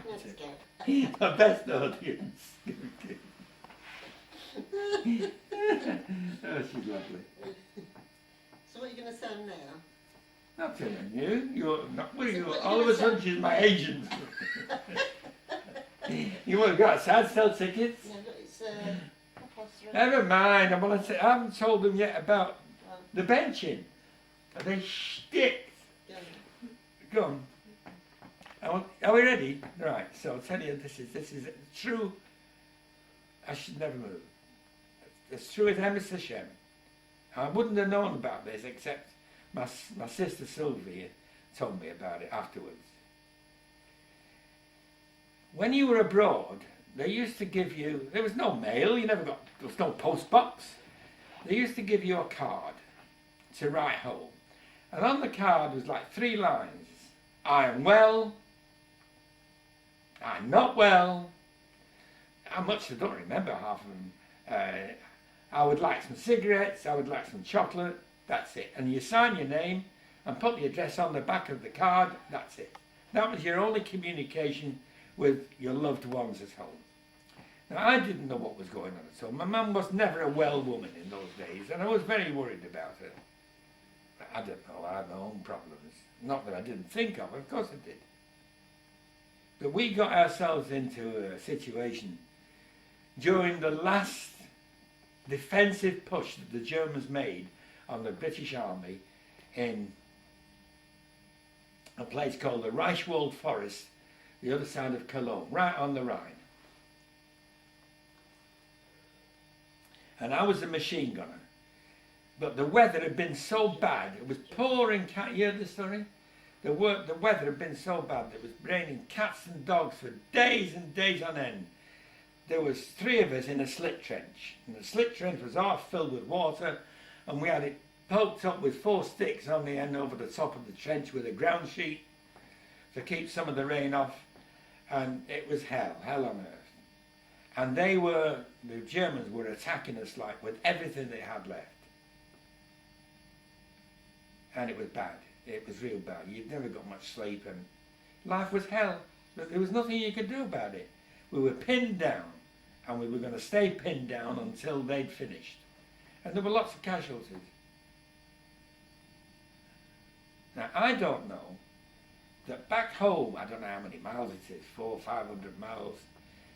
Let's to. go. My best audience. Oh, she's lovely. So what are you going to send now? Not telling you. You're not. Well, So you what all of you a sudden she's my agent. You want to go outside, sell tickets? No, look, it's 3:30. Never mind. I haven't told them yet about Well, the benching. They stick. go on. Go on. Are we ready? Right. So I'll tell you. This is true. I should never move. It's true as Emes Hashem. I wouldn't have known about this except my sister Sylvia told me about it afterwards. When you were abroad, they used to give you, there was no mail, there was no post box. They used to give you a card to write home. And on the card was like 3 lines. I am well, I'm not well, how much I don't remember half of them. I would like some cigarettes, I would like some chocolate, that's it. And you sign your name and put the address on the back of the card, that's it. That was your only communication with your loved ones at home. Now, I didn't know what was going on at home. My mum was never a well woman in those days, and I was very worried about her. But I don't know, I had my own problems. Not that I didn't think of course I did. But we got ourselves into a situation during the last defensive push that the Germans made on the British Army in a place called the Reichswald Forest, the other side of Cologne, right on the Rhine. And I was a machine gunner. But the weather had been so bad, it was pouring, you heard the story? The weather had been so bad, it was raining cats and dogs for days and days on end. There was 3 of us in a slit trench, and the slit trench was half filled with water, and we had it poked up with 4 sticks on the end over the top of the trench with a ground sheet to keep some of the rain off, and it was hell on earth. And the Germans were attacking us like with everything they had left. And it was bad. It was real bad. You'd never got much sleep, and life was hell. But there was nothing you could do about it. We were pinned down, and we were going to stay pinned down until they'd finished. And there were lots of casualties. Now, I don't know that back home, I don't know how many miles it is, 400 or 500 miles,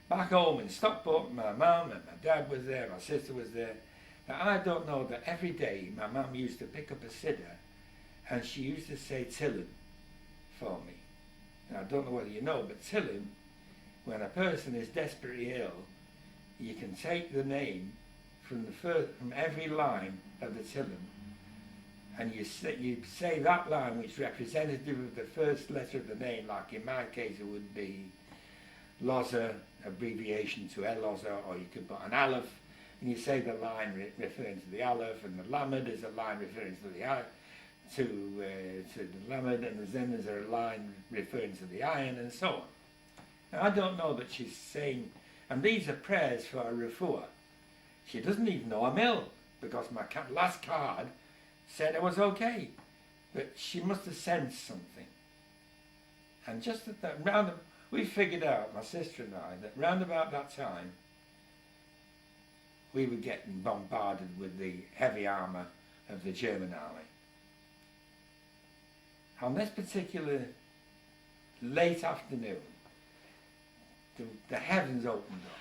back home in Stockport, my mum and my dad was there, my sister was there. Now, I don't know that every day my mum used to pick up a siddur and she used to say Tillim for me. Now, I don't know whether you know, but Tillim, when a person is desperately ill, you can take the name from every line of the Tillim, and you say that line which is representative of the first letter of the name, like in my case it would be Loza, abbreviation to Eloza, or you could put an Aleph, and you say the line referring to the Aleph, and the Lamed is a line referring to the Lamed, and then there's a line referring to the Ayin, and so on. Now, I don't know that she's saying, and these are prayers for a refuah. She doesn't even know I'm ill, because my last card said I was okay, but she must have sensed something. And just at that we figured out, my sister and I, that round about that time we were getting bombarded with the heavy armour of the German army. On this particular late afternoon, the heavens opened up,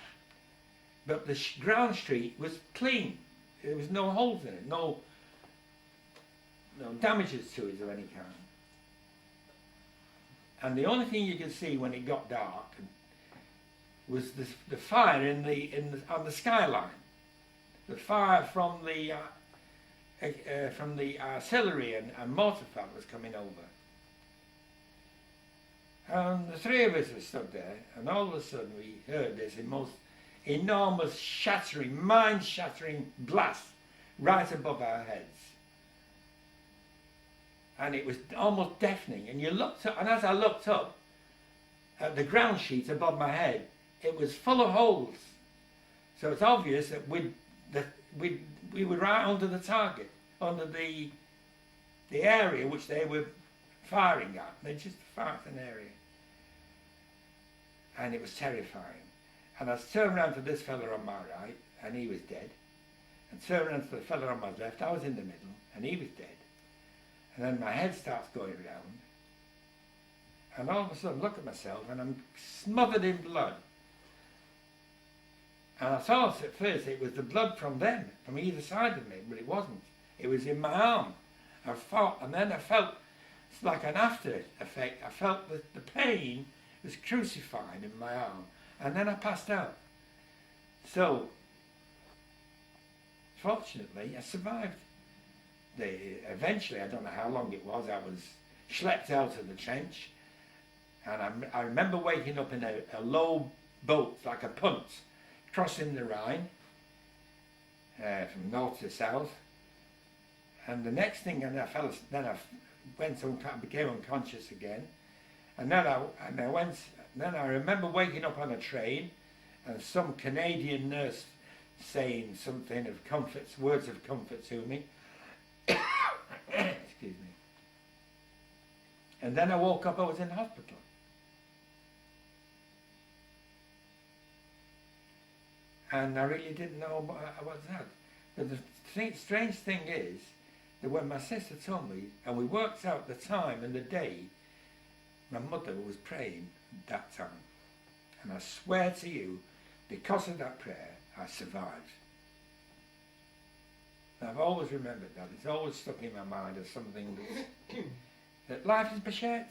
but the ground street was clean. There was no holes in it, no damages to it of any kind. And the only thing you could see when it got dark was the fire on the skyline, the fire from the artillery and mortar fire was coming over. And the 3 of us were stood there, and all of a sudden we heard this most enormous, shattering, mind-shattering blast right above our heads. And it was almost deafening. And you looked up, and as I looked up at the ground sheet above my head, it was full of holes. So it's obvious that we were right under the target, under the area which they were firing at. They just fired an area. and it was terrifying. And I turned around to this fella on my right, and he was dead. And turned around to the fella on my left, I was in the middle, and he was dead. And then my head starts going round, and all of a sudden look at myself, and I'm smothered in blood. And I thought at first it was the blood from them, from either side of me, but it wasn't. It was in my arm. I fought, and then I felt, it's like an after effect, I felt that the pain was crucified in my arm, and then I passed out. So, fortunately, I survived. Eventually, I don't know how long it was, I was schlepped out of the trench, and I remember waking up in a low boat, like a punt, crossing the Rhine, from north to south. And the next thing, I became unconscious again, and then I remember waking up on a train, and some Canadian nurse saying something of comfort, words of comfort to me. Excuse me. And then I woke up, I was in hospital. And I really didn't know what was that. But the strange thing is that when my sister told me, and we worked out the time and the day, my mother was praying at that time. And I swear to you, because of that prayer, I survived. And I've always remembered that. It's always stuck in my mind as something that life is beshed.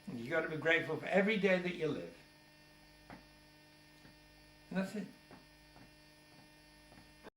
And you've got to be grateful for every day that you live. And that's it.